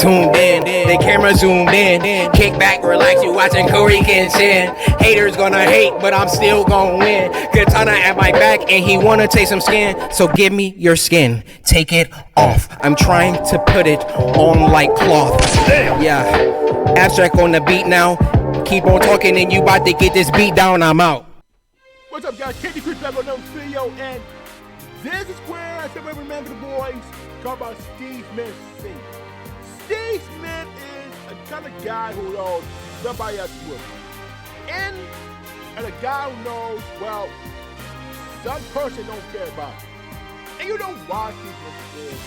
tuned in. The camera zoomed in. Kick back, relax, you watching Korean Shin. Haters gonna hate, but I'm still gonna win. Katana at my back, and he wanna take some skin. So give me your skin, take it off. I'm trying to put it on like cloth. Yeah, abstract on the beat now. Keep on talking, and you about to get this beat down. I'm out. What's up, guys? Candy Chris back on another video, and this is where I said, remember the boys talk about Steve Smith singing. Steve Smith is a kind of guy who knows nobody else would. And a guy who knows, well, some person don't care about it. And you know why Steve Smith is.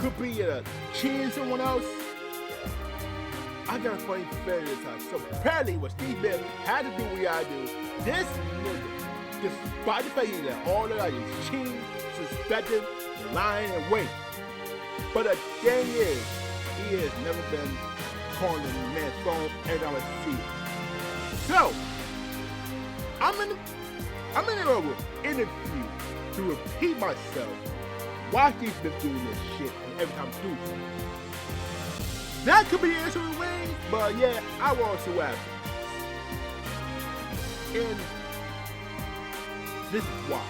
Could be cheating someone else. I got a funny story this time. So apparently what Steve Smith had to do what I do, this nigga, despite the fact that all that is cheating, suspected, lying, and waiting. But the thing is, he has never been calling the man's phone and I would see it. So, I'm in the middle of an interview to repeat myself why Steve Smith doing this shit and every time I do something. That could be answering ways, but yeah, I want to ask. And this is why.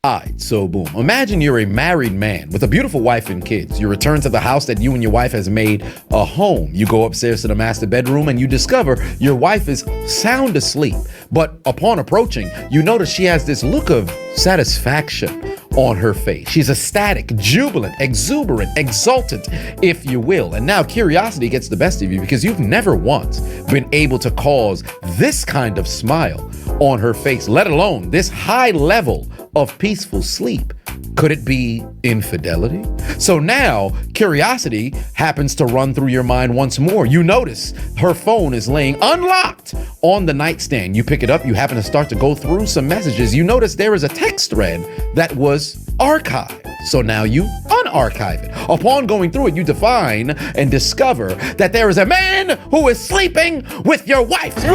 Alright, so boom. Imagine you're a married man with a beautiful wife and kids. You return to the house that you and your wife has made a home. You go upstairs to the master bedroom and you discover your wife is sound asleep. But upon approaching, you notice she has this look of satisfaction on her face. She's ecstatic, jubilant, exuberant, exultant, if you will. And now curiosity gets the best of you because you've never once been able to cause this kind of smile on her face, let alone this high level of peaceful sleep. Could it be infidelity? So now curiosity happens to run through your mind once more. You notice her phone is laying unlocked on the nightstand. You pick it up, you happen to start to go through some messages. You notice there is a text thread that was archived. So now you unarchive it. Upon going through it, you define and discover that there is a man who is sleeping with your wife. No!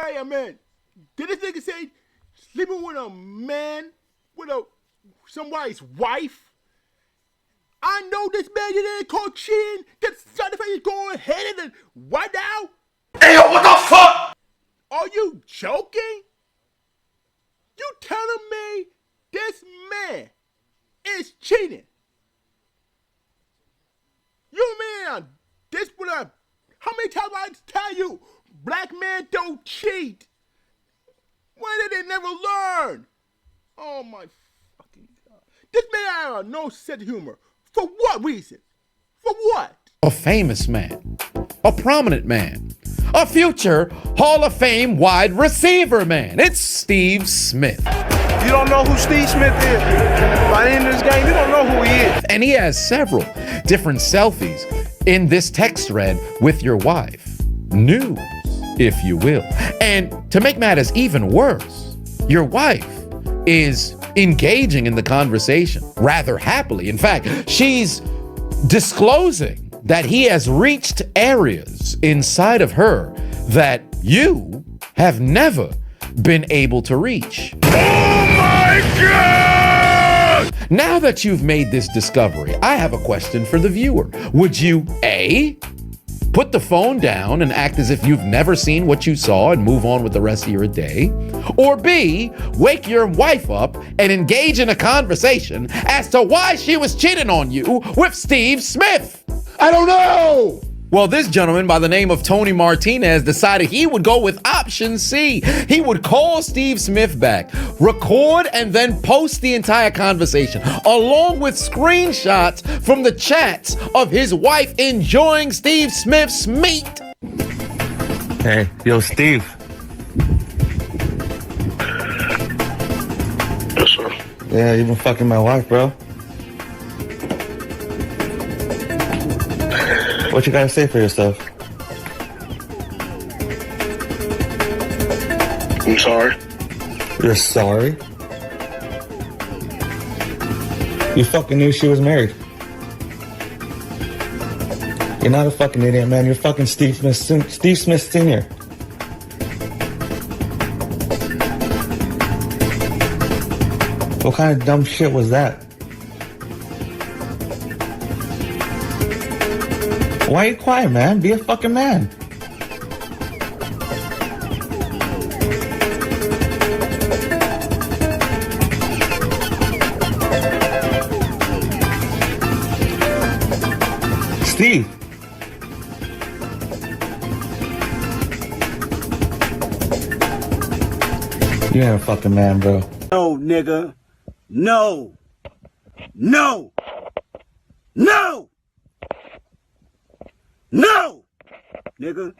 Hey, man, did this nigga say sleeping with a man, with somebody's wife? I know this man didn't call cheating. Get certified, go ahead and right now. Hey, yo, what the fuck? Are you joking? You telling me this man is cheating? You mean this? How many times I tell you, black men don't cheat? When did they never learn? Oh my fucking God. This man has no sense of humor. For what reason? For what? A famous man, a prominent man, a future Hall of Fame wide receiver man. It's Steve Smith. You don't know who Steve Smith is. By the end of this game, you don't know who he is. And he has several different selfies in this text thread with your wife. News, if you will. And to make matters even worse, your wife is engaging in the conversation rather happily. In fact, she's disclosing that he has reached areas inside of her that you have never been able to reach. Oh my God! Now that you've made this discovery, I have a question for the viewer. Would you A, put the phone down and act as if you've never seen what you saw and move on with the rest of your day? Or B, wake your wife up and engage in a conversation as to why she was cheating on you with Steve Smith? I don't know. Well, this gentleman by the name of Tony Martinez decided he would go with option C. He would call Steve Smith back, record, and then post the entire conversation, along with screenshots from the chats of his wife enjoying Steve Smith's meat. Hey, yo, Steve. Yes, sir. Yeah, you been fucking my wife, bro. What you gotta say for yourself? I'm sorry. You're sorry? You fucking knew she was married. You're not a fucking idiot, man. You're fucking Steve Smith Sr. What kind of dumb shit was that? Why you quiet, man? Be a fucking man. Steve. You ain't a fucking man, bro. No, nigga. No. No. No. No. Nigga.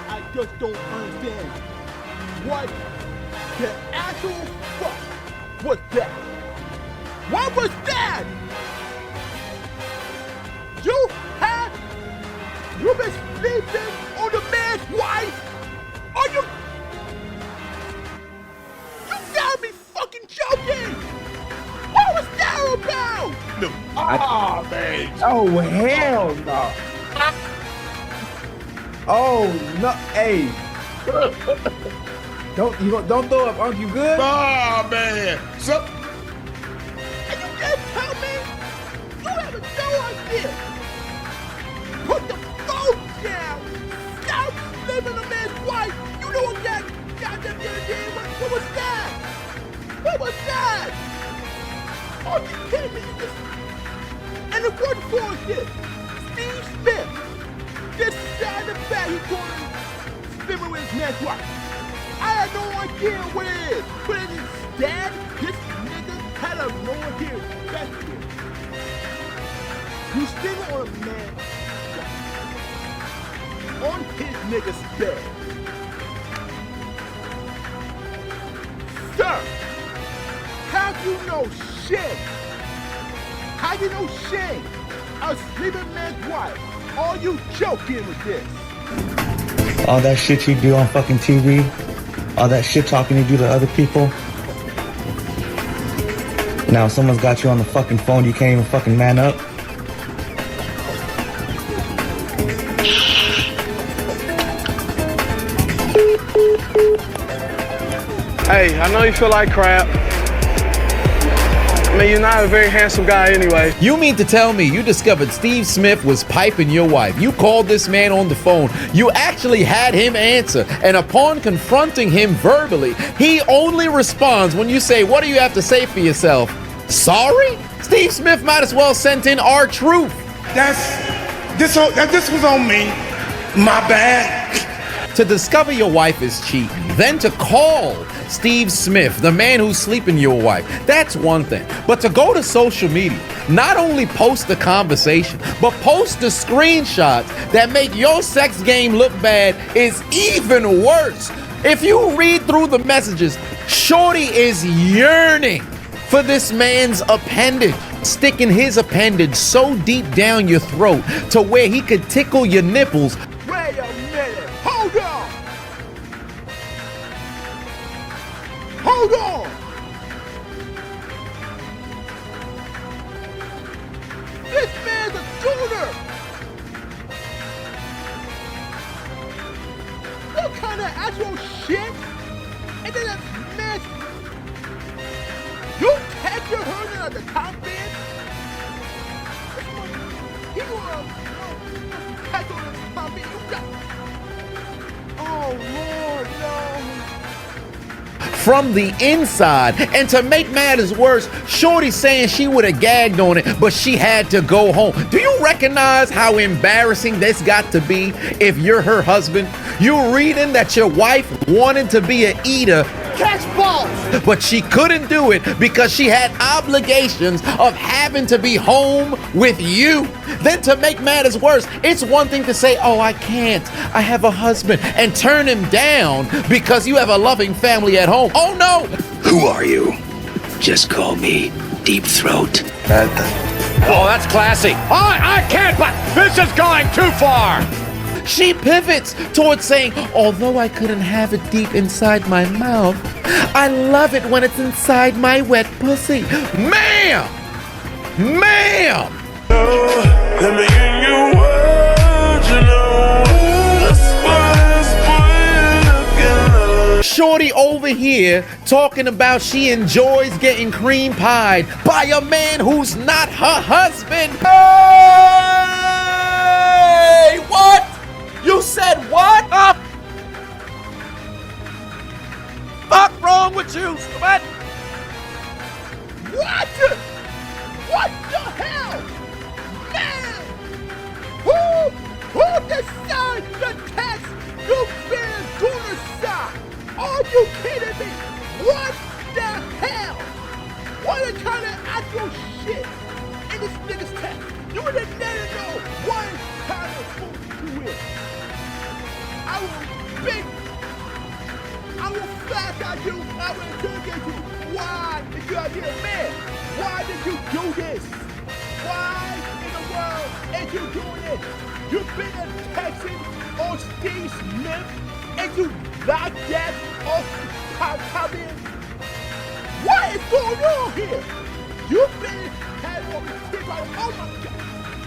I just don't understand what the actual fuck was that? What was that? You've been sleeping on the man's wife? Are you gotta be fucking joking! What was that about? Man. Oh hell no! Oh no! Hey, don't throw up. Aren't you good? Oh, man. So, And you just tell me you have no idea. Put the phone down. Stop living a man's wife. You know what that goddamn the other day? What was that? What was that? Are you kidding me? You just... And the word for this, Steve Smith. This guy in the back, he's going swimming with his man's wife. I had no idea what it is. But instead, this nigga had a moment here. That's it. You sitting on a man's wife. On his nigga's bed. Sir, have you no shame? Have you no shame? A sleeping man's wife. Are you joking with this? All that shit you do on fucking TV, all that shit talking you do to other people. Now someone's got you on the fucking phone, you can't even fucking man up. Hey, I know you feel like crap. I mean, you're not a very handsome guy anyway. You mean to tell me you discovered Steve Smith was piping your wife? You called this man on the phone. You actually had him answer. And upon confronting him verbally, he only responds when you say, what do you have to say for yourself? Sorry? Steve Smith might as well sent in our truth. this was on me. My bad. To discover your wife is cheating, then to call Steve Smith, the man who's sleeping your wife, that's one thing. But to go to social media, not only post the conversation, but post the screenshots that make your sex game look bad is even worse. If you read through the messages, Shorty is yearning for this man's appendage, sticking his appendage so deep down your throat to where he could tickle your nipples. Wait a minute. Hold on. Hold on. This man's a tuner. What kind of actual shit? And then that man, you capture her at the top bed? He will catch her at the top bed. You got. Oh Lord, no. From the inside. And to make matters worse, Shorty saying she would have gagged on it, but she had to go home. Do you recognize how embarrassing this got to be if you're her husband? You're reading that your wife wanted to be an eater, Catch balls. but she couldn't do it because she had obligations of having to be home with you. Then to make matters worse, it's one thing to say, oh, I can't, I have a husband, and turn him down because you have a loving family at home. Oh no! Who are you? Just call me Deep Throat. Oh, that's classy. I can't, but this is going too far. She pivots towards saying, although I couldn't have it deep inside my mouth, I love it when it's inside my wet pussy. Ma'am! Ma'am! Let me hear you words, you know. Shorty over here talking about she enjoys getting cream pied by a man who's not her husband. Hey! What? You said what? Fuck wrong with you? What? What? What the hell? Man! Who decided the text you been gonna sign? Are you kidding me? What the hell? What kind of actual shit in this nigga's text? You would have never know what kind of fool you is. I will flash at you. I will interrogate you. Why did you out here, man? Why did you do this? Why in the world is you doing it? You've been texting on Steve Smith and you like that off come in? What is going on here? You've been had on the tip out. Oh my God.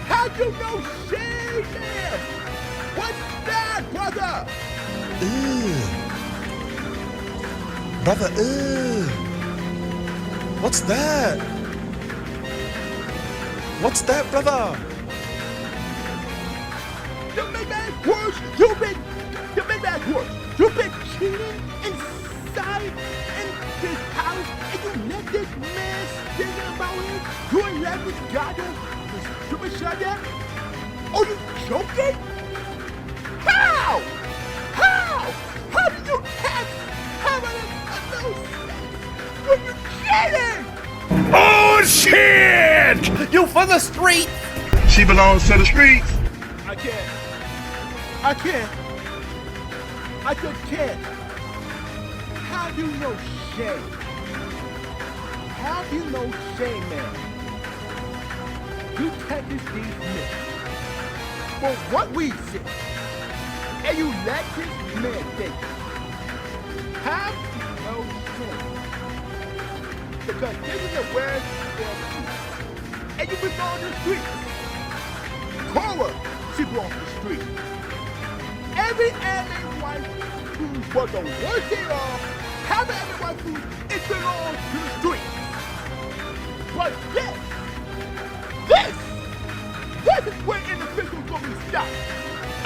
How you know shade man? What's that, brother? Brother, what's that? What's that, brother? You made that worse. You made that worse. You've been cheating inside in this house and you let this man thinking about it? You ain't let this guy do this stupid shit there? Oh, you joking? How? How? How did you catch having a little sex when you're cheating? Oh, shit! You for the street! She belongs to the streets. I can't. I just can't. How do you know shame? How do you know shame, man? You take this deep myth for what reason? And you let this man think. How do you know shame? Because this is a word for you. And you belong to the streets. Cora, she belongs to the street. Every anime wife who was the worst thing off, have every wife who it belongs to the street. But this is where individuals gonna be stopped.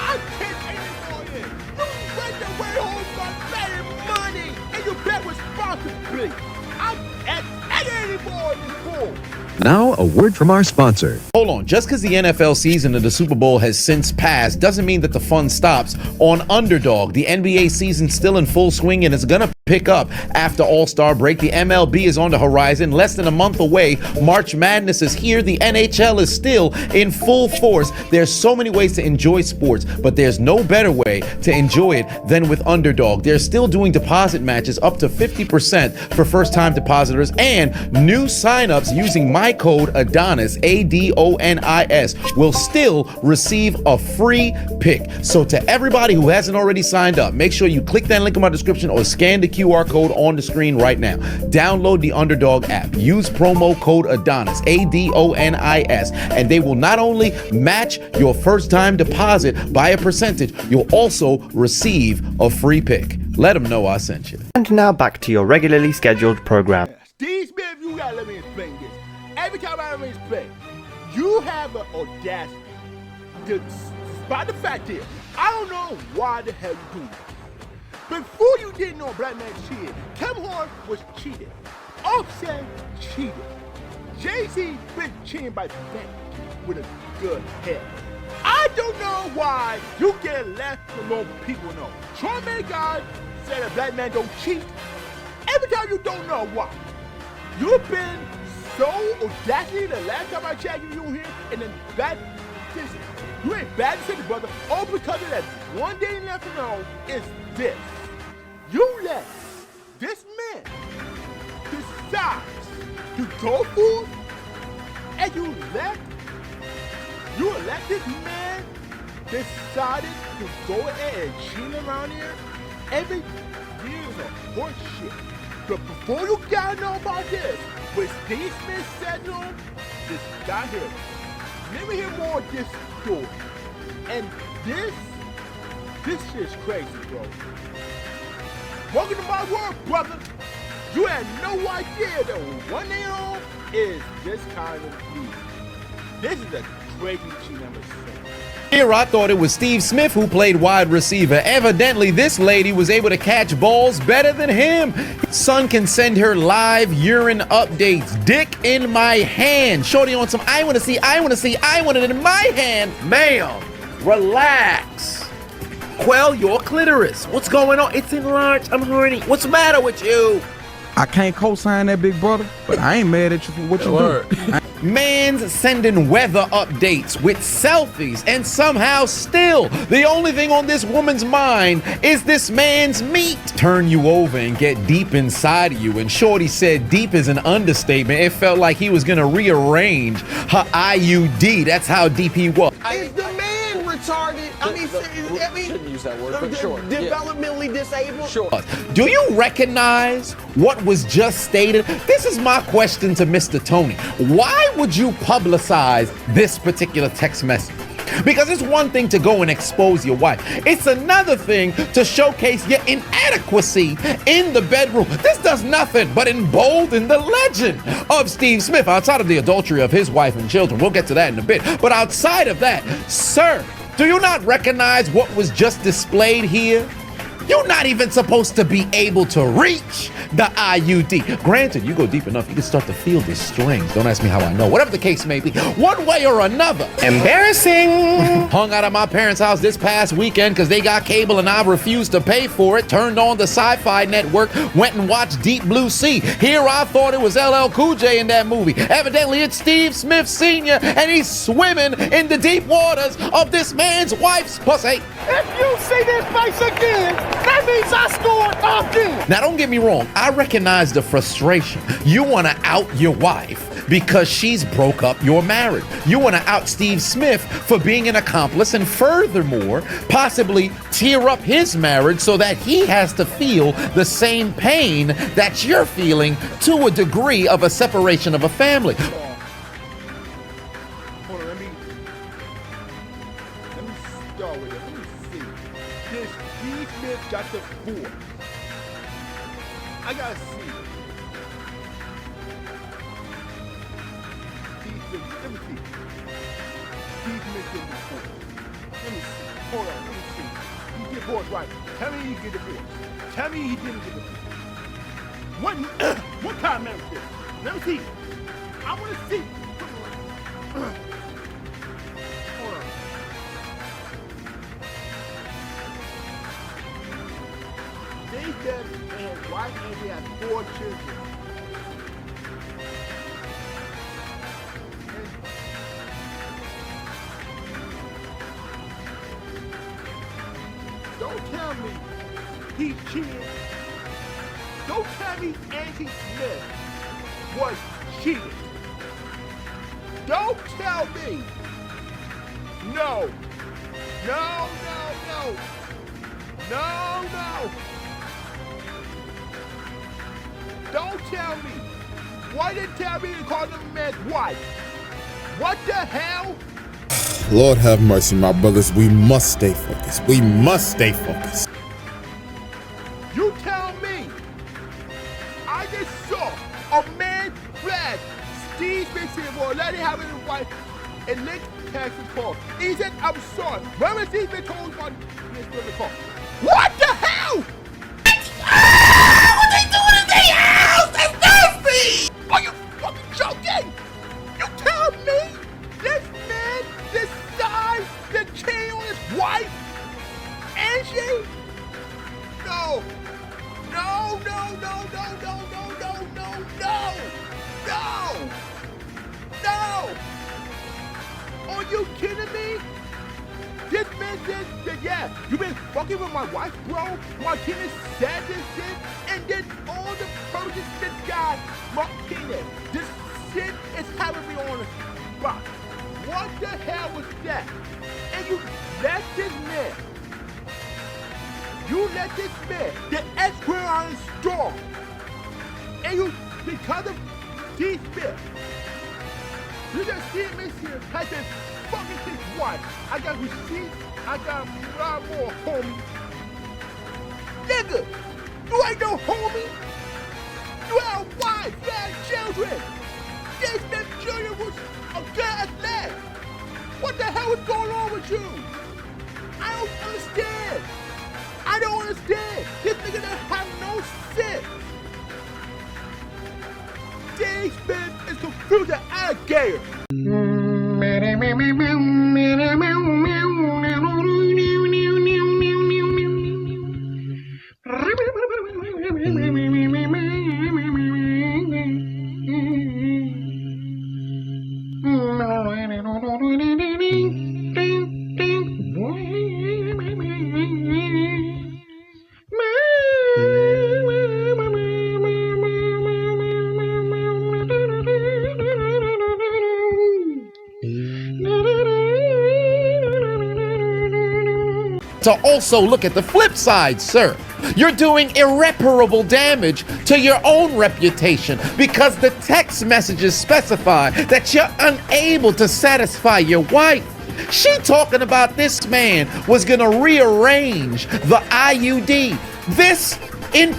I can't anymore in. You went away home for making money and you bet responsibly. I'm at any more in this pool. Now, a word from our sponsor. Hold on, just because the NFL season of the Super Bowl has since passed doesn't mean that the fun stops on Underdog. The NBA season's still in full swing and it's gonna pick up after All-Star break. The MLB is on the horizon, less than a month away. March Madness is here. The NHL is still in full force. There's so many ways to enjoy sports, but there's no better way to enjoy it than with Underdog. They're still doing deposit matches up to 50% for first-time depositors, and new signups using my code ADONIS, ADONIS, will still receive a free pick. So to everybody who hasn't already signed up, make sure you click that link in my description or scan the QR code on the screen right now. Download the Underdog app. Use promo code ADONIS, ADONIS, and they will not only match your first-time deposit by a percentage, you'll also receive a free pick. Let them know I sent you. And now back to your regularly scheduled program. Steve Smith, you gotta let me explain this. Every time I let me explain, you have the audacity to spot the fact here. I don't know why the hell you do that. Before you didn't know a black man cheated, Kevin Hart was cheated. Offset cheated. Jay-Z been cheating by bank with a good head. I don't know why you get left alone people know. Trump made God said a black man don't cheat. Every time you don't know why. You've been so audacity the last time I checked you here, and then that you ain't bad decision, brother. All because of that one thing left to know is this. You let this man decide to go food, and you let this man decided to go ahead and cheat around here, every year is a horse shit. But before you gotta know about this, what Steve Smith said to him, this guy here. Let me hear more of this story. And this shit's crazy, bro. Welcome to my world, brother. You had no idea that one day on is this kind of music. This is a crazy cheat number 6. Here, I thought it was Steve Smith who played wide receiver. Evidently, this lady was able to catch balls better than him. Son can send her live urine updates. Dick in my hand. Shorty on some I want to see, I want it in my hand. Ma'am, relax. Quell your clitoris. What's going on? It's enlarged. I'm horny. What's the matter with you? I can't co-sign that, big brother, but I ain't mad at you for what you do. Man's sending weather updates with selfies, and somehow still the only thing on this woman's mind is this man's meat. Turn you over and get deep inside of you, and Shorty said deep is an understatement. It felt like he was gonna rearrange her IUD. That's how deep he was. Is the man retarded? Shouldn't use that word, but sure. Developmentally disabled? Sure. Do you recognize what was just stated? This is my question to Mr. Tony. Why would you publicize this particular text message? Because it's one thing to go and expose your wife. It's another thing to showcase your inadequacy in the bedroom. This does nothing but embolden the legend of Steve Smith outside of the adultery of his wife and children. We'll get to that in a bit. But outside of that, sir, do you not recognize what was just displayed here? You're not even supposed to be able to reach the IUD. Granted, you go deep enough, you can start to feel the strings. Don't ask me how I know. Whatever the case may be, one way or another. Embarrassing. Hung out at my parents' house this past weekend because they got cable and I refused to pay for it. Turned on the Sci-Fi Network, went and watched Deep Blue Sea. Here I thought it was LL Cool J in that movie. Evidently, it's Steve Smith Sr. and he's swimming in the deep waters of this man's wife's pussy. If you see this face again, that means I scored again. Now, don't get me wrong. I recognize the frustration. You want to out your wife because she's broke up your marriage. You want to out Steve Smith for being an accomplice and furthermore, possibly tear up his marriage so that he has to feel the same pain that you're feeling to a degree of a separation of a family. Hold on, let me start with it. Let me see. This Steve Smith got the 4. I gotta see it. Steve Smith, let me see. Steve Smith did the 4. Let me see. Hold on, let me see. He did 4 right. Tell me he did the 4. Tell me he didn't get the 4. What kind of man was this? Let me see. I wanna see. Hold on. They said they had wife and they had 4 children. And don't tell me he cheated. Don't tell me Auntie Smith was cheated. Don't tell me. No. No, no, no. No, no. Don't tell me. Why didn't tell me to call them a man's wife? What the hell? Lord have mercy, my brothers. We must stay focused. We must stay focused. You tell me. I just saw a man flag Steve Smith said, well, let it have his wife and Nick Texas call. He said, I'm sorry. Remember Steve Smith told one Mr. the call. What the hell? What they doing in their house? That's nasty! Are you fucking joking? You tell me this man decides to cheat on his wife? Angie? No. No, no, no, no, no, no, no, no, no. No. No. Are you kidding me? This man said, yeah, you been fucking with my wife, bro? Martinez said this shit, and then all the purchase this guy, Martinez, this shit is having me on the spot. What the hell was that? And you let this man You let this man, the X-Square on store, and you, because of Steve Smith, you just Steve Smith here has been fucking his wife. I got receipts, I got a lot more, homie. Nigga, you ain't no homie. You had a wife, you had children. Steve Smith Jr. was a good athlete. What the hell is going on with you? I don't understand. I don't understand. This nigga don't have no sense. Steve Smith is confused an alligator. To also look at the flip side, sir. You're doing irreparable damage to your own reputation because the text messages specify that you're unable to satisfy your wife. She talking about this man was gonna rearrange the IUD. This,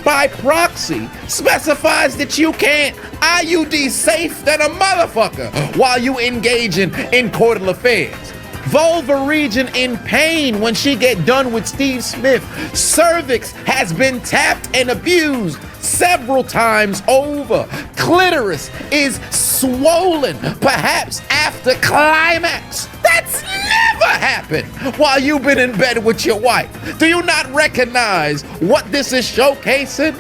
by proxy, specifies that you can't. IUD safe than a motherfucker while you engage in coital affairs. Vulva region in pain when she get done with Steve Smith. Cervix has been tapped and abused several times over. Clitoris is swollen, perhaps after climax. That's never happened while you've been in bed with your wife. Do you not recognize what this is showcasing?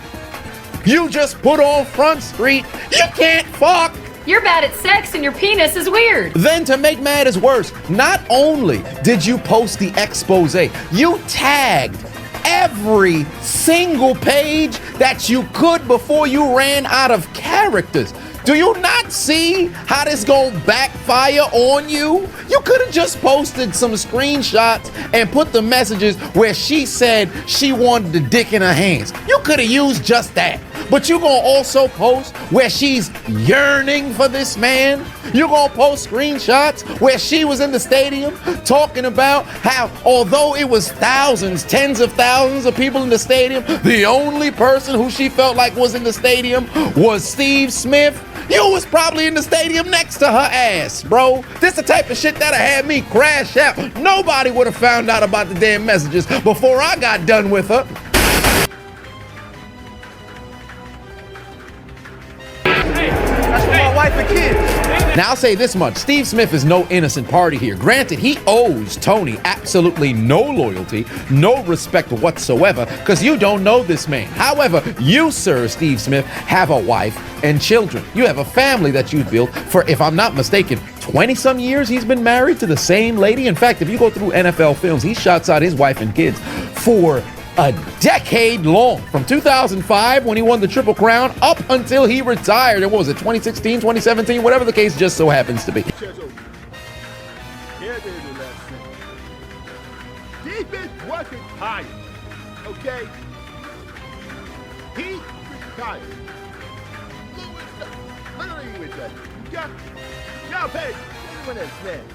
You just put on Front Street. You can't fuck. You're bad at sex and your penis is weird. Then to make matters worse, not only did you post the expose, you tagged every single page that you could before you ran out of characters. Do you not see how this gonna backfire on you? You could have just posted some screenshots and put the messages where she said she wanted the dick in her hands. You could have used just that. But you gonna also post where she's yearning for this man? You gonna post screenshots where she was in the stadium talking about how although it was thousands, tens of thousands of people in the stadium, the only person who she felt like was in the stadium was Steve Smith? You was probably in the stadium next to her ass, bro. This the type of shit that'll have me crash out. Nobody would have found out about the damn messages before I got done with her. That's for my wife and kids. Now I'll say this much, Steve Smith is no innocent party here. Granted, he owes Tony absolutely no loyalty, no respect whatsoever, because you don't know this man. However, you, sir, Steve Smith, have a wife and children. You have a family that you've built for, if I'm not mistaken, 20-some years he's been married to the same lady. In fact, if you go through NFL films, he shouts out his wife and kids for a decade long, from 2005 when he won the Triple Crown up until he retired. And what was it, 2016, 2017, whatever the case just so happens to be. Here it is the last thing. Defense wasn't tired, okay? He retired. Literally retired. Y'all paid everyone that's man.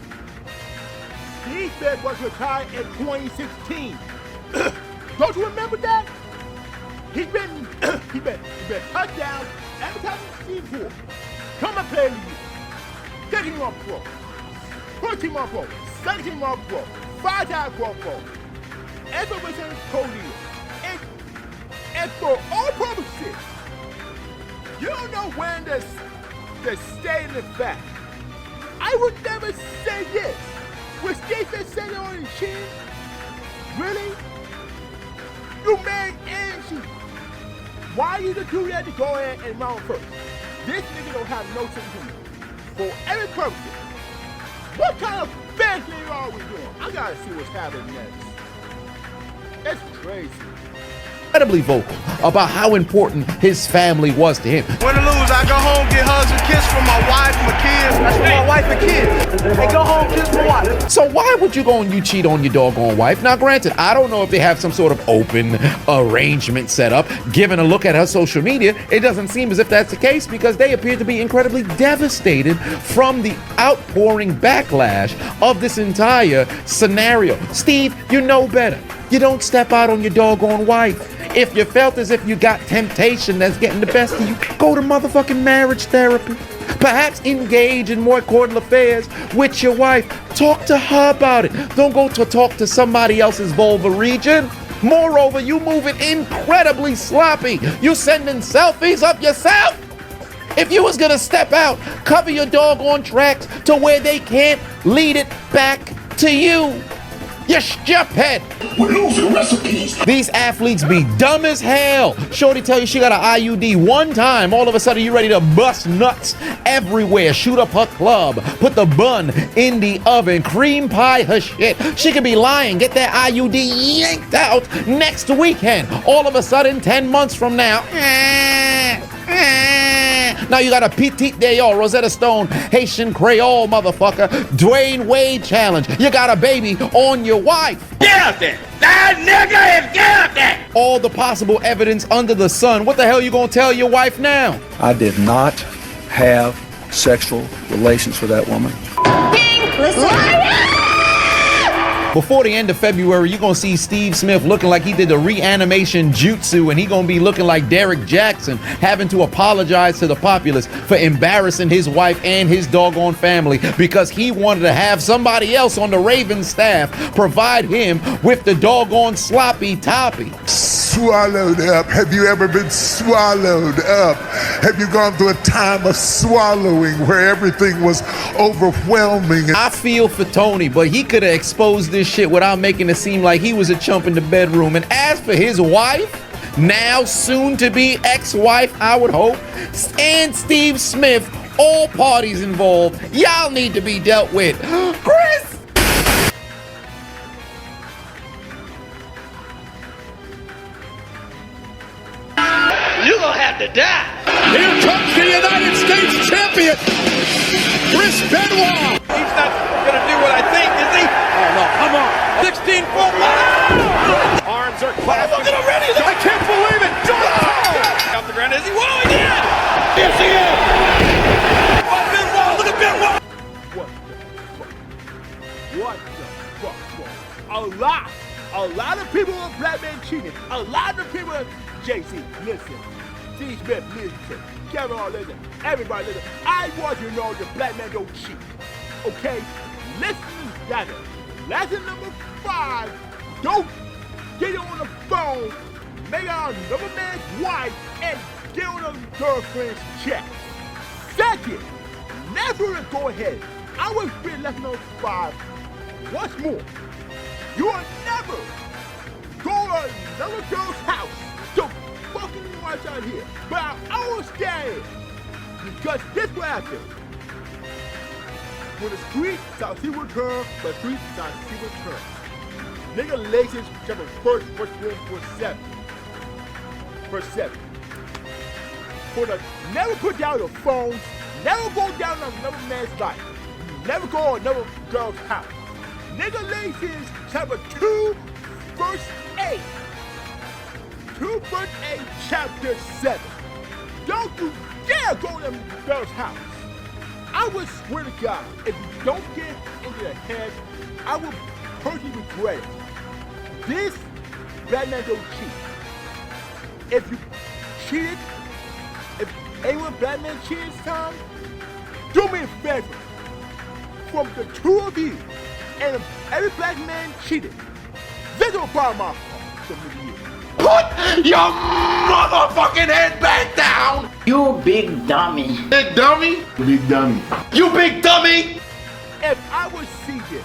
Defense was retired in 2016. Don't you remember that? He's been cut down every time he's seen for. Come and play with you. 13 month pro, 14 month pro, 17 month pro, 5-time pro. Information code leader. And for all purposes, you don't know when to stay in the fact. I would never say this. Was Stephen saying on his chin? Really? You made Angie. Why you to do that to go ahead and mount first? This nigga don't have no sense of humor. For every purpose. What kind of bad thing are we doing? I gotta see what's happening next. It's crazy. incredibly vocal about how important his family was to him. Win or lose, I go home, get hugs and kisses from my wife and my kids. That's for my wife and kids. They go home, kiss my wife. So why would you go and you cheat on your doggone wife? Now, granted, I don't know if they have some sort of open arrangement set up. Given a look at her social media, it doesn't seem as if that's the case because they appear to be incredibly devastated from the outpouring backlash of this entire scenario. Steve, you know better. You don't step out on your doggone wife. If you felt as if you got temptation that's getting the best of you, go to motherfucking marriage therapy. Perhaps engage in more cordial affairs with your wife. Talk to her about it. Don't go to talk to somebody else's vulva region. Moreover, you moving incredibly sloppy. You sending selfies of yourself. If you was gonna step out, cover your doggone tracks to where they can't lead it back to you. You stupid. We're losing recipes. These athletes be dumb as hell. Shorty tell you she got an IUD one time. All of a sudden you ready to bust nuts everywhere. Shoot up her club. Put the bun in the oven. Cream pie her shit. She could be lying. Get that IUD yanked out next weekend. All of a sudden 10 months from now. Now you got a petite de yo, Rosetta Stone, Haitian Creole motherfucker, Dwayne Wade challenge. You got a baby on your wife. Get out there! That nigga is get out there! All the possible evidence under the sun. What the hell you gonna tell your wife now? I did not have sexual relations with that woman. Before the end of February, you're gonna see Steve Smith looking like he did the reanimation jutsu, and he gonna be looking like Derek Jackson, having to apologize to the populace for embarrassing his wife and his doggone family because he wanted to have somebody else on the Ravens staff provide him with the doggone sloppy toppy. Swallowed up. Have you ever been swallowed up? Have you gone through a time of swallowing where everything was overwhelming? I feel for Tony, but he could have exposed this shit without making it seem like he was a chump in the bedroom. And as for his wife, now soon to be ex-wife, I would hope, and Steve Smith, all parties involved, y'all need to be dealt with. Chris! You're gonna have to die! Here comes the United States champion, Chris Benoit. He's not gonna do what I think, is he? Oh no, come on. 16-foot line. Arms are clasped. Look at him ready. I can't believe it. Off the ground, is he? Whoa, he did! Yes, he is! Benoit, look at Benoit! What the fuck? A lot of people are black men cheating. A lot of people are JC, listen. Steve Smith, listen. Kevin Hart, listen. Everybody, listen. I want you to know the black man don't cheat. Okay? Listen together. Lesson number 5. Don't get on the phone, make out another man's wife, and get on a girlfriend's chest. Second, never go ahead. I will repeat lesson number 5 once more. You will never go to another girl's house to fucking watch out here. But I will stay because this will happen. When the street shall see return, but the street shall see return. Nigga Galatians chapter 1 verse 7. Verse 7. For the never put down your phones, never go down another man's life. Never go to another girl's house. Nigga Galatians chapter 2 verse 8. 2 verse 8 chapter 7. Don't you dare go to that girl's house. I would swear to God, if you don't get into the head, I will personally regret it. This black man don't cheat. If you cheated, if anyone black man cheated this time, do me a favor. From the two of you, and if every black man cheated, this will bother my heart from you. Put your motherfucking head back down! You big dummy. Big dummy? Big dummy. You big dummy! If I would see this,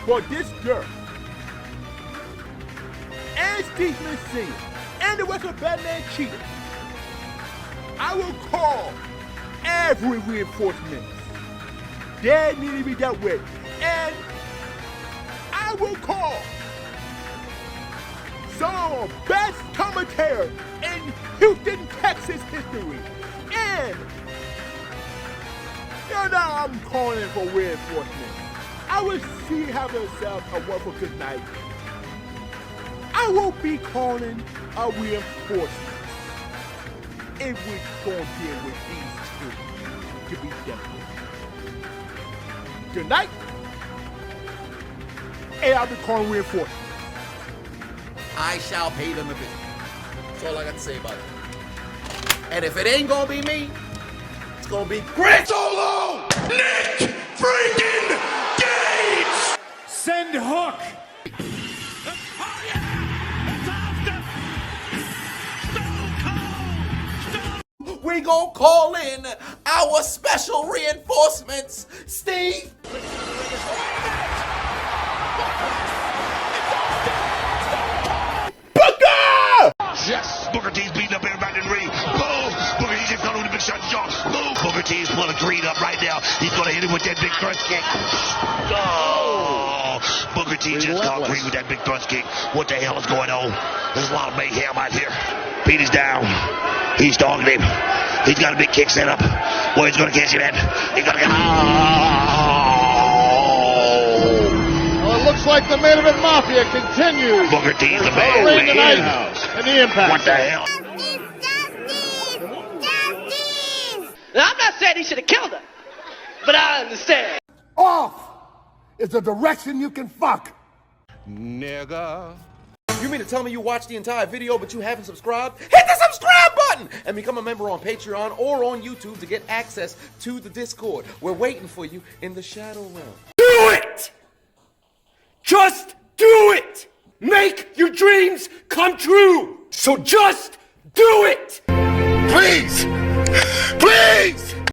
for this girl, and Steve Smith Sr., and the rest of Batman cheated, I will call every reinforcement. They need to be dealt with. And I will call some of the best commentators in Houston, Texas history. And now I'm calling in for reinforcement. I will see have yourself a wonderful good night. I will be calling a reinforcement if we're going to deal with these two to be dealt with. Good night. And I'll be calling reinforcements. I shall pay them a visit. That's all I got to say about it. And if it ain't gonna be me, it's gonna be Grant Solo! Nick freaking Gage! Send Hook! We gon' call in our special reinforcements, Steve! Yes! Booker T's beating up everybody in the ring. Boom! Booker T's just got on the big shot jaw. Boom! Booker T's pulling Creed up right now. He's gonna hit him with that big thrust kick. Oh! Booker T just caught Creed with that big thrust kick. What the hell is going on? There's a lot of mayhem out here. Pete is down. He's dogging him. He's got a big kick set up. Boy, he's gonna catch him at. He's gonna get. Well, it looks like the main event mafia continues. Booker T's the man. Ring tonight in the Impact. What the hell? Now, I'm not saying he should have killed her, but I understand. Off is the direction you can fuck. Nigga. You mean to tell me you watched the entire video but you haven't subscribed? Hit the subscribe button and become a member on Patreon or on YouTube to get access to the Discord. We're waiting for you in the Shadow Realm. Do it! Just do it! Make your dreams come true! So just do it! Please! Please!